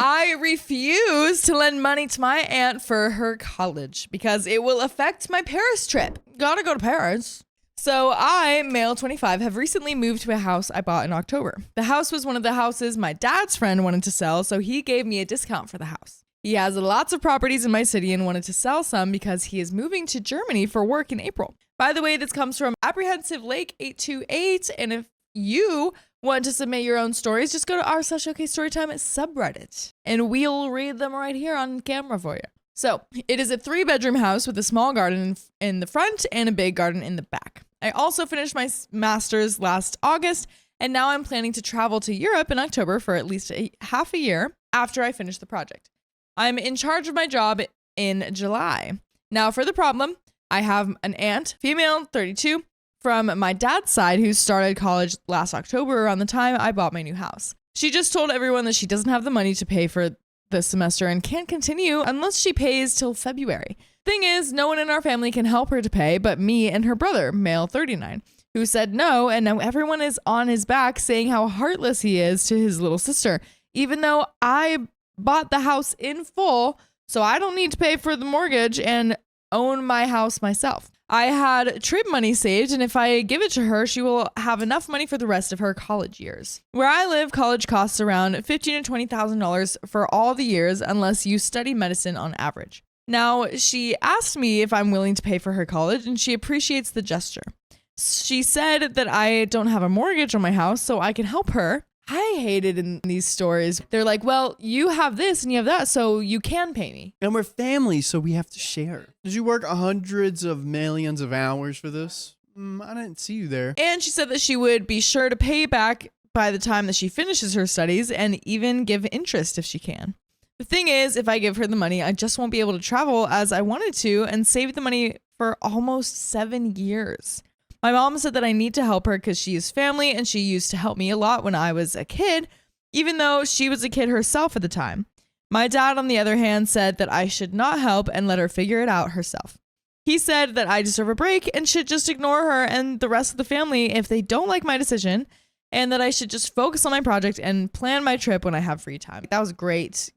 I refuse to lend money to my aunt for her college because it will affect my Paris trip. Gotta go to Paris. So I, male 25, have recently moved to a house I bought in October. The house was one of the houses my dad's friend wanted to sell, so he gave me a discount for the house. He has lots of properties in my city and wanted to sell some because he is moving to Germany for work in April. By the way, this comes from Apprehensive Lake 828, and if you want to submit your own stories, just go to r/OKStorytime subreddit, and we'll read them right here on camera for you. So it is a 3-bedroom house with a small garden in the front and a big garden in the back. I also finished my master's last August, and now I'm planning to travel to Europe in October for at least half a year after I finish the project. I'm in charge of my job in July. Now for the problem, I have an aunt, female, 32, from my dad's side who started college last October around the time I bought my new house. She just told everyone that she doesn't have the money to pay for the semester and can't continue unless she pays till February. Thing is, no one in our family can help her to pay but me and her brother, male 39, who said no, and now everyone is on his back saying how heartless he is to his little sister, even though I bought the house in full, so I don't need to pay for the mortgage and own my house myself. I had trip money saved, and if I give it to her, she will have enough money for the rest of her college years. Where I live, college costs around $15,000 to $20,000 for all the years unless you study medicine on average. Now, she asked me if I'm willing to pay for her college, and she appreciates the gesture. She said that I don't have a mortgage on my house, so I can help her. I hate it in these stories. They're like, well, you have this and you have that, so you can pay me. And we're family, so we have to share. Did you work hundreds of millions of hours for this? I didn't see you there. And she said that she would be sure to pay back by the time that she finishes her studies and even give interest if she can. The thing is, if I give her the money, I just won't be able to travel as I wanted to and save the money for almost 7 years. My mom said that I need to help her because she is family and she used to help me a lot when I was a kid, even though she was a kid herself at the time. My dad, on the other hand, said that I should not help and let her figure it out herself. He said that I deserve a break and should just ignore her and the rest of the family if they don't like my decision, and that I should just focus on my project and plan my trip when I have free time. That was great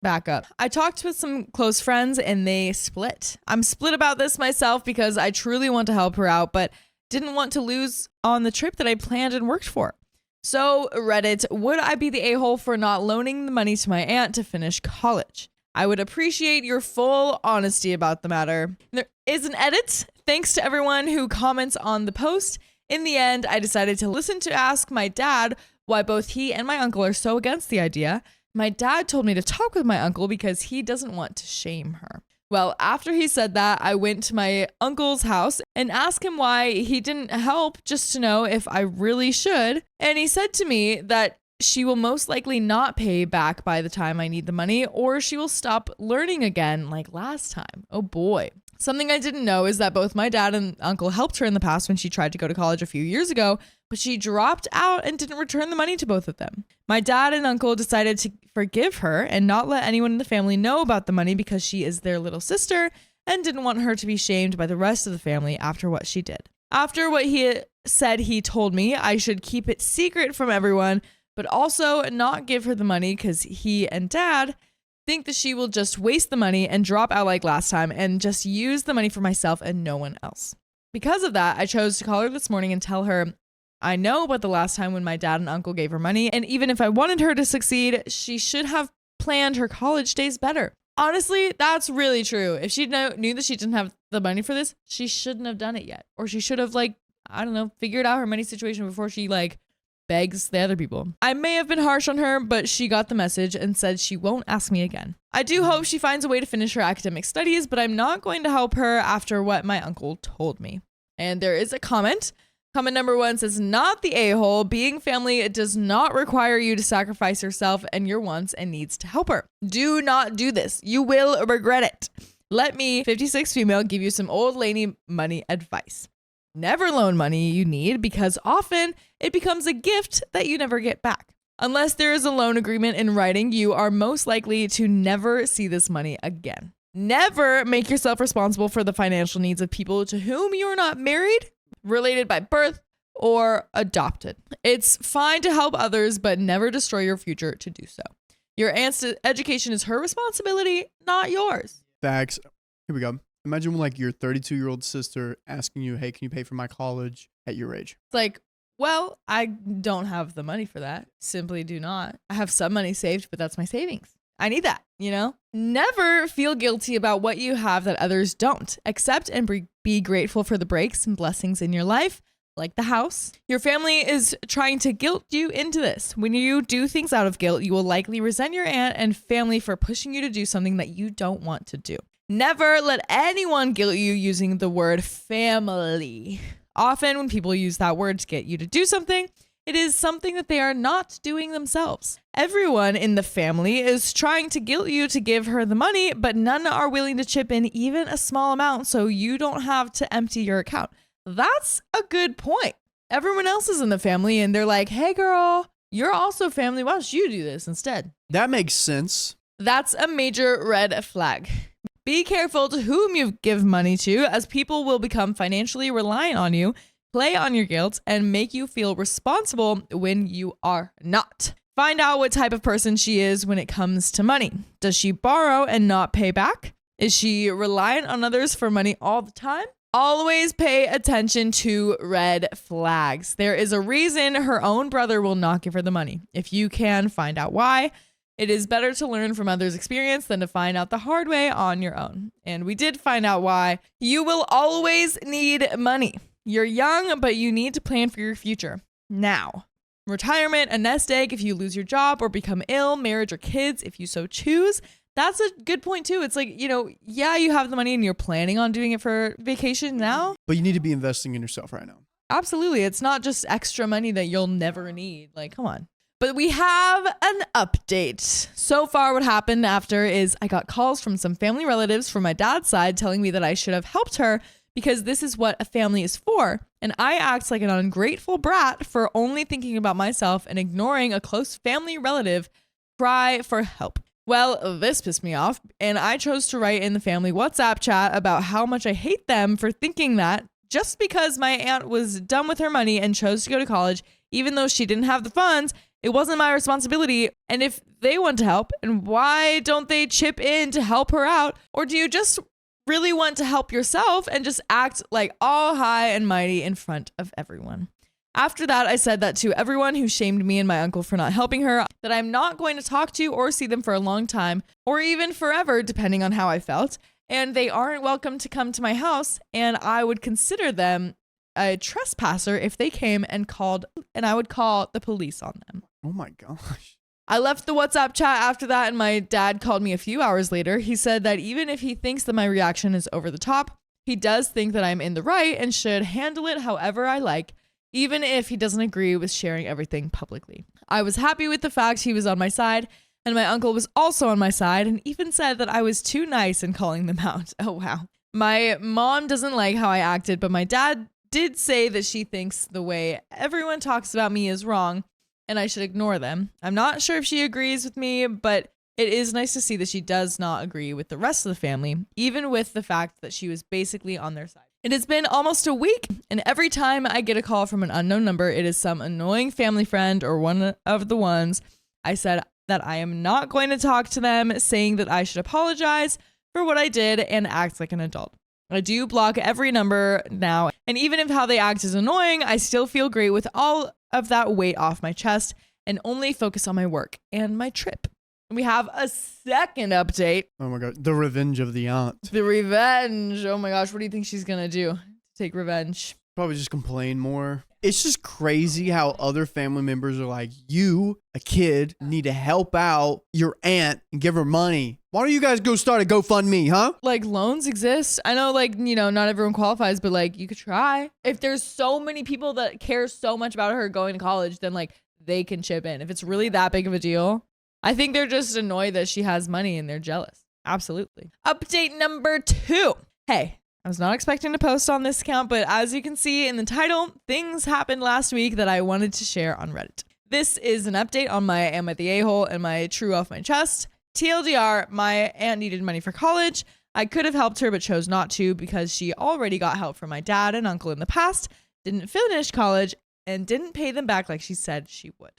backup. I talked with some close friends and they split. I'm split about this myself because I truly want to help her out, but didn't want to lose on the trip that I planned and worked for. So Reddit, would I be the a-hole for not loaning the money to my aunt to finish college? I would appreciate your full honesty about the matter. There is an edit. Thanks to everyone who comments on the post. In the end, I decided to listen to ask my dad why both he and my uncle are so against the idea. My dad told me to talk with my uncle because he doesn't want to shame her. Well, after he said that, I went to my uncle's house and asked him why he didn't help just to know if I really should. And he said to me that she will most likely not pay back by the time I need the money, or she will stop learning again like last time. Oh boy. Something I didn't know is that both my dad and uncle helped her in the past when she tried to go to college a few years ago, but she dropped out and didn't return the money to both of them. My dad and uncle decided to forgive her and not let anyone in the family know about the money because she is their little sister and didn't want her to be shamed by the rest of the family after what she did. After what he said, he told me I should keep it secret from everyone, but also not give her the money because he and dad think that she will just waste the money and drop out like last time and just use the money for myself and no one else. Because of that, I chose to call her this morning and tell her I know about the last time when my dad and uncle gave her money, and even if I wanted her to succeed, she should have planned her college days better. Honestly, that's really true. If she knew that she didn't have the money for this, she shouldn't have done it yet. Or she should have, figured out her money situation before she, begs the other people. I may have been harsh on her, but she got the message and said she won't ask me again. I do hope she finds a way to finish her academic studies, but I'm not going to help her after what my uncle told me. And there is a comment. Comment number 1 says, not the a-hole. Being family, it does not require you to sacrifice yourself and your wants and needs to help her. Do not do this. You will regret it. Let me, 56 female, give you some old lady money advice. Never loan money you need because often it becomes a gift that you never get back. Unless there is a loan agreement in writing, you are most likely to never see this money again. Never make yourself responsible for the financial needs of people to whom you are not married, related by birth, or adopted. It's fine to help others, but never destroy your future to do so. Your aunt's education is her responsibility, not yours. Facts. Here we go. Imagine like your 32-year-old sister asking you, hey, can you pay for my college at your age? It's like, well, I don't have the money for that. Simply do not. I have some money saved, but that's my savings. I need that, you know? Never feel guilty about what you have that others don't. Accept and be grateful for the breaks and blessings in your life, like the house. Your family is trying to guilt you into this. When you do things out of guilt, you will likely resent your aunt and family for pushing you to do something that you don't want to do. Never let anyone guilt you using the word family. Often when people use that word to get you to do something, it is something that they are not doing themselves. Everyone in the family is trying to guilt you to give her the money, but none are willing to chip in even a small amount so you don't have to empty your account. That's a good point. Everyone else is in the family and they're like, hey girl, you're also family. Why don't you do this instead? That makes sense. That's a major red flag. Be careful to whom you give money to, as people will become financially reliant on you, play on your guilt, and make you feel responsible when you are not. Find out what type of person she is when it comes to money. Does she borrow and not pay back? Is she reliant on others for money all the time? Always pay attention to red flags. There is a reason her own brother will not give her the money. If you can find out why, it is better to learn from others' experience than to find out the hard way on your own. And we did find out why. You will always need money. You're young, but you need to plan for your future now. Retirement, a nest egg if you lose your job or become ill, marriage or kids if you so choose. That's a good point too. It's like, yeah, you have the money and you're planning on doing it for vacation now. But you need to be investing in yourself right now. Absolutely. It's not just extra money that you'll never need. Like, come on. But we have an update. So far, what happened after is I got calls from some family relatives from my dad's side telling me that I should have helped her because this is what a family is for. And I act like an ungrateful brat for only thinking about myself and ignoring a close family relative cry for help. Well, this pissed me off, and I chose to write in the family WhatsApp chat about how much I hate them for thinking that just because my aunt was done with her money and chose to go to college, even though she didn't have the funds, it wasn't my responsibility. And if they want to help, and why don't they chip in to help her out? Or do you just really want to help yourself and just act like all high and mighty in front of everyone? After that, I said that to everyone who shamed me and my uncle for not helping her, that I'm not going to talk to or see them for a long time, or even forever, depending on how I felt. And they aren't welcome to come to my house, and I would consider them a trespasser if they came and I would call the police on them. Oh my gosh. I left the WhatsApp chat after that, and my dad called me a few hours later. He said that even if he thinks that my reaction is over the top, he does think that I'm in the right and should handle it however I like, even if he doesn't agree with sharing everything publicly. I was happy with the fact he was on my side, and my uncle was also on my side and even said that I was too nice in calling them out. Oh, wow. My mom doesn't like how I acted, but my dad did say that she thinks the way everyone talks about me is wrong and I should ignore them. I'm not sure if she agrees with me, but it is nice to see that she does not agree with the rest of the family, even with the fact that she was basically on their side. It has been almost a week, and every time I get a call from an unknown number, it is some annoying family friend or one of the ones. I said that I am not going to talk to them, saying that I should apologize for what I did and act like an adult. I do block every number now, and even if how they act is annoying, I still feel great with all of that weight off my chest and only focus on my work and my trip. We have a second update. Oh my God. The revenge of the aunt. The revenge. Oh my gosh. What do you think she's going to do to take revenge? Probably just complain more. It's just crazy how other family members are like, you, a kid, need to help out your aunt and give her money. Why don't you guys go start a GoFundMe, huh? Like, loans exist. I know, like, not everyone qualifies, but like, you could try. If there's so many people that care so much about her going to college, then like, they can chip in. If it's really that big of a deal. I think they're just annoyed that she has money and they're jealous. Absolutely. Update number 2. Hey, I was not expecting to post on this account, but as you can see in the title, things happened last week that I wanted to share on Reddit. This is an update on my Am I the A-hole and my true off my chest. TLDR, my aunt needed money for college. I could have helped her, but chose not to because she already got help from my dad and uncle in the past, didn't finish college, and didn't pay them back like she said she would.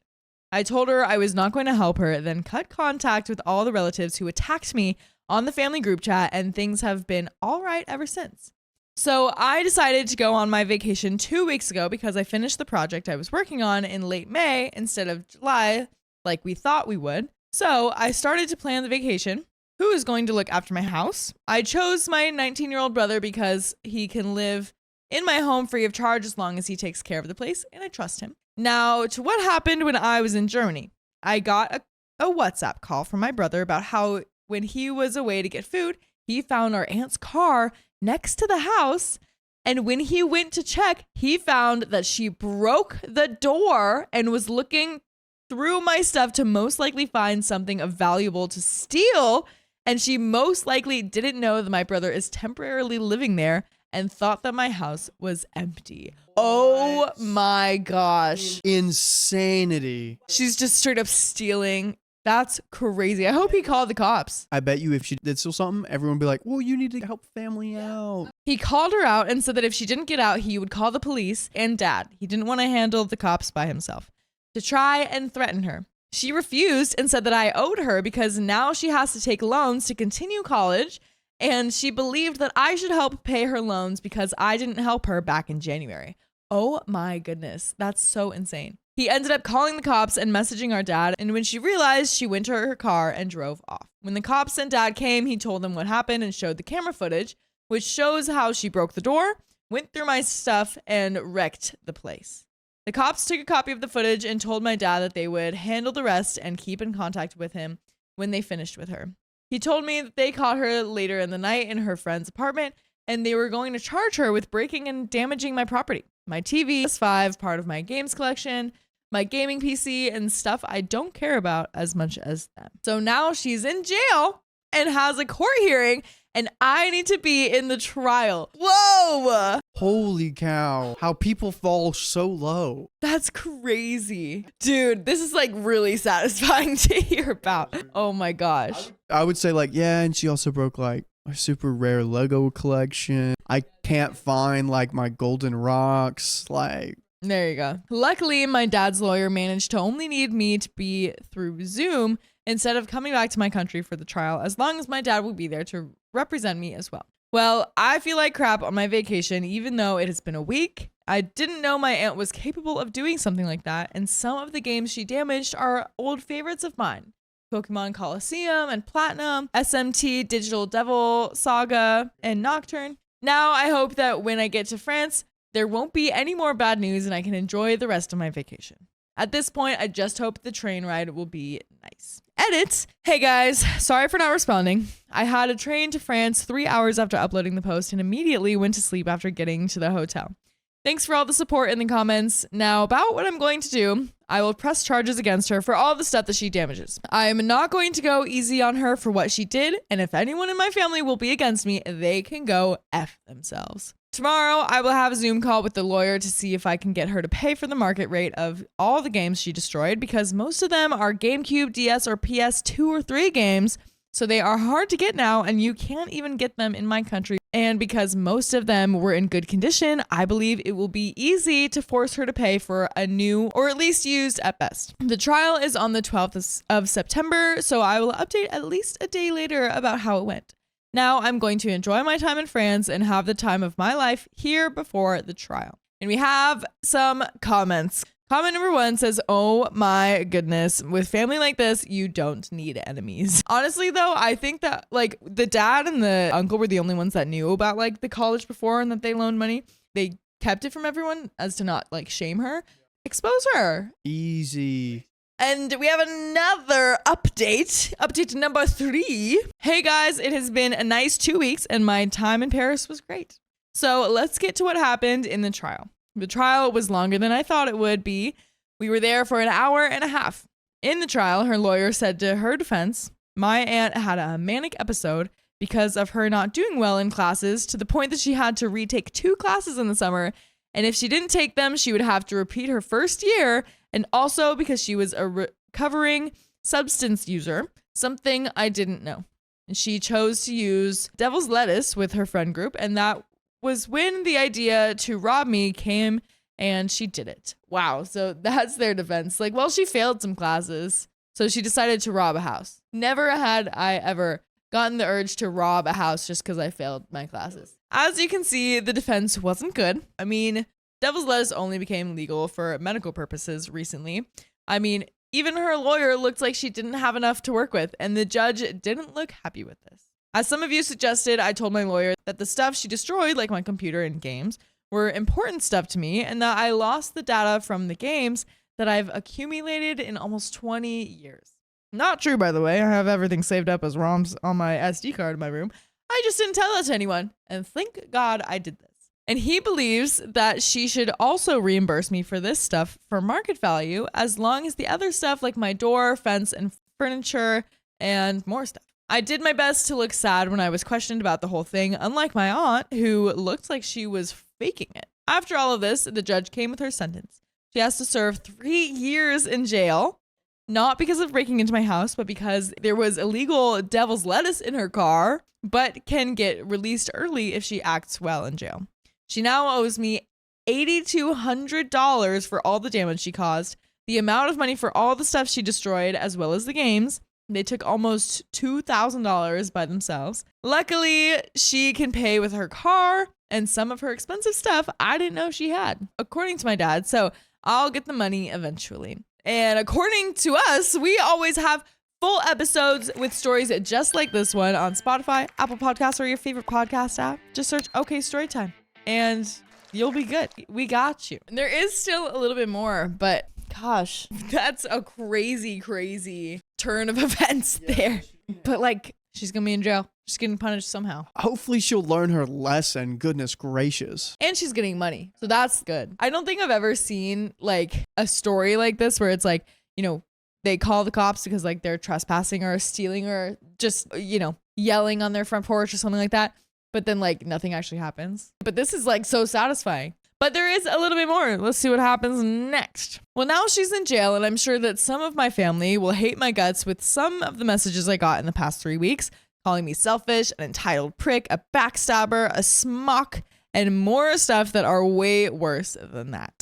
I told her I was not going to help her, then cut contact with all the relatives who attacked me on the family group chat, and things have been all right ever since. So I decided to go on my vacation 2 weeks ago because I finished the project I was working on in late May instead of July, like we thought we would. So I started to plan the vacation. Who is going to look after my house? I chose my 19-year-old brother because he can live in my home free of charge as long as he takes care of the place, and I trust him. Now, to what happened when I was in Germany. I got a WhatsApp call from my brother about how when he was away to get food, he found our aunt's car next to the house, and when he went to check, he found that she broke the door and was looking through my stuff to most likely find something of valuable to steal, and she most likely didn't know that my brother is temporarily living there and thought that my house was empty. Oh my gosh. Insanity. She's just straight up stealing. That's crazy. I hope he called the cops. I bet you if she did steal something, everyone would be like, well, you need to help family out. He called her out and said that if she didn't get out, he would call the police and dad. He didn't want to handle the cops by himself to try and threaten her. She refused and said that I owed her because now she has to take loans to continue college, and she believed that I should help pay her loans because I didn't help her back in January. Oh my goodness. That's so insane. He ended up calling the cops and messaging our dad, and when she realized, she went to her car and drove off. When the cops and dad came, he told them what happened and showed the camera footage, which shows how she broke the door, went through my stuff, and wrecked the place. The cops took a copy of the footage and told my dad that they would handle the rest and keep in contact with him when they finished with her. He told me that they caught her later in the night in her friend's apartment, and they were going to charge her with breaking and damaging my property. My TV, PS5, part of my games collection, my gaming PC, and stuff I don't care about as much as them. So now she's in jail and has a court hearing, and I need to be in the trial. Whoa! Holy cow. How people fall so low. That's crazy. Dude, this is like really satisfying to hear about. Oh my gosh. I would say like, yeah, and she also broke like a super rare Lego collection. I can't find like my golden rocks. Like, there you go. Luckily, my dad's lawyer managed to only need me to be through Zoom instead of coming back to my country for the trial, as long as my dad will be there to represent me as well. Well, I feel like crap on my vacation, even though it has been a week. I didn't know my aunt was capable of doing something like that, and some of the games she damaged are old favorites of mine. Pokemon Coliseum and Platinum, SMT, Digital Devil Saga, and Nocturne. Now I hope that when I get to France, there won't be any more bad news and I can enjoy the rest of my vacation. At this point, I just hope the train ride will be nice. Edit. Hey guys, sorry for not responding. I had a train to France 3 hours after uploading the post and immediately went to sleep after getting to the hotel. Thanks for all the support in the comments. Now about what I'm going to do. I will press charges against her for all the stuff that she damages. I'm not going to go easy on her for what she did, and if anyone in my family will be against me, they can go F themselves. Tomorrow, I will have a Zoom call with the lawyer to see if I can get her to pay for the market rate of all the games she destroyed, because most of them are GameCube, DS, or PS2 or 3 games, so they are hard to get now, and you can't even get them in my country. And because most of them were in good condition, I believe it will be easy to force her to pay for a new, or at least used at best. The trial is on the 12th of September, so I will update at least a day later about how it went. Now I'm going to enjoy my time in France and have the time of my life here before the trial. And we have some comments. Comment number 1 says, oh my goodness, with family like this, you don't need enemies. Honestly, though, I think that like the dad and the uncle were the only ones that knew about like the college before and that they loaned money. They kept it from everyone as to not like shame her. Expose her. Easy. And we have another update. Update number 3. Hey guys, it has been a nice 2 weeks and my time in Paris was great. So let's get to what happened in the trial. The trial was longer than I thought it would be. We were there for an hour and a half. In the trial, her lawyer said to her defense, my aunt had a manic episode because of her not doing well in classes to the point that she had to retake 2 classes in the summer. And if she didn't take them, she would have to repeat her first year. And also because she was a recovering substance user, something I didn't know. And she chose to use devil's lettuce with her friend group, and that was when the idea to rob me came, and she did it. Wow. So that's their defense. Like, well, she failed some classes, so she decided to rob a house. Never had I ever gotten the urge to rob a house just because I failed my classes. As you can see, the defense wasn't good. I mean, devil's lettuce only became legal for medical purposes recently. I mean, even her lawyer looked like she didn't have enough to work with, and the judge didn't look happy with this. As some of you suggested, I told my lawyer that the stuff she destroyed, like my computer and games, were important stuff to me, and that I lost the data from the games that I've accumulated in almost 20 years. Not true, by the way. I have everything saved up as ROMs on my SD card in my room. I just didn't tell that to anyone, and thank God I did this. And he believes that she should also reimburse me for this stuff for market value, as long as the other stuff like my door, fence, and furniture, and more stuff. I did my best to look sad when I was questioned about the whole thing, unlike my aunt, who looked like she was faking it. After all of this, the judge came with her sentence. She has to serve 3 years in jail. Not because of breaking into my house, but because there was illegal devil's lettuce in her car, but can get released early if she acts well in jail. She now owes me $8,200 for all the damage she caused, the amount of money for all the stuff she destroyed, as well as the games. They took almost $2,000 by themselves. Luckily, she can pay with her car and some of her expensive stuff I didn't know she had, according to my dad. So I'll get the money eventually. And according to us, we always have full episodes with stories just like this one on Spotify, Apple Podcasts, or your favorite podcast app. Just search OK Storytime and you'll be good. We got you. And there is still a little bit more, but gosh, that's a crazy, crazy turn of events there. But like, she's going to be in jail. She's getting punished somehow. Hopefully she'll learn her lesson. Goodness gracious. And she's getting money. So that's good. I don't think I've ever seen like a story like this where it's like, you know, they call the cops because like they're trespassing or stealing or just, you know, yelling on their front porch or something like that. But then like nothing actually happens. But this is like so satisfying. But there is a little bit more. Let's see what happens next. Well, now she's in jail, and I'm sure that some of my family will hate my guts with some of the messages I got in the past 3 weeks, calling me selfish, an entitled prick, a backstabber, a smock, and more stuff that are way worse than that.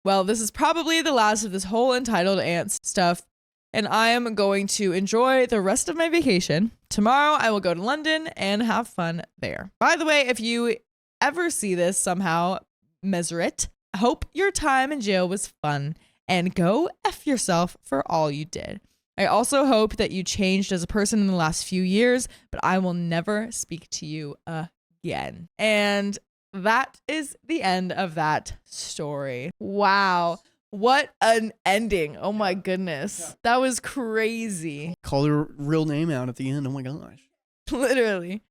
Well, this is probably the last of this whole entitled aunt stuff, and I am going to enjoy the rest of my vacation. Tomorrow, I will go to London and have fun there. By the way, if you ever see this somehow, measure it. Hope your time in jail was fun, and go F yourself for all you did. I also hope that you changed as a person in the last few years, but I will never speak to you again. And that is the end of that story. Wow. What an ending. Oh my goodness. That was crazy. Call her real name out at the end. Oh my gosh. Literally.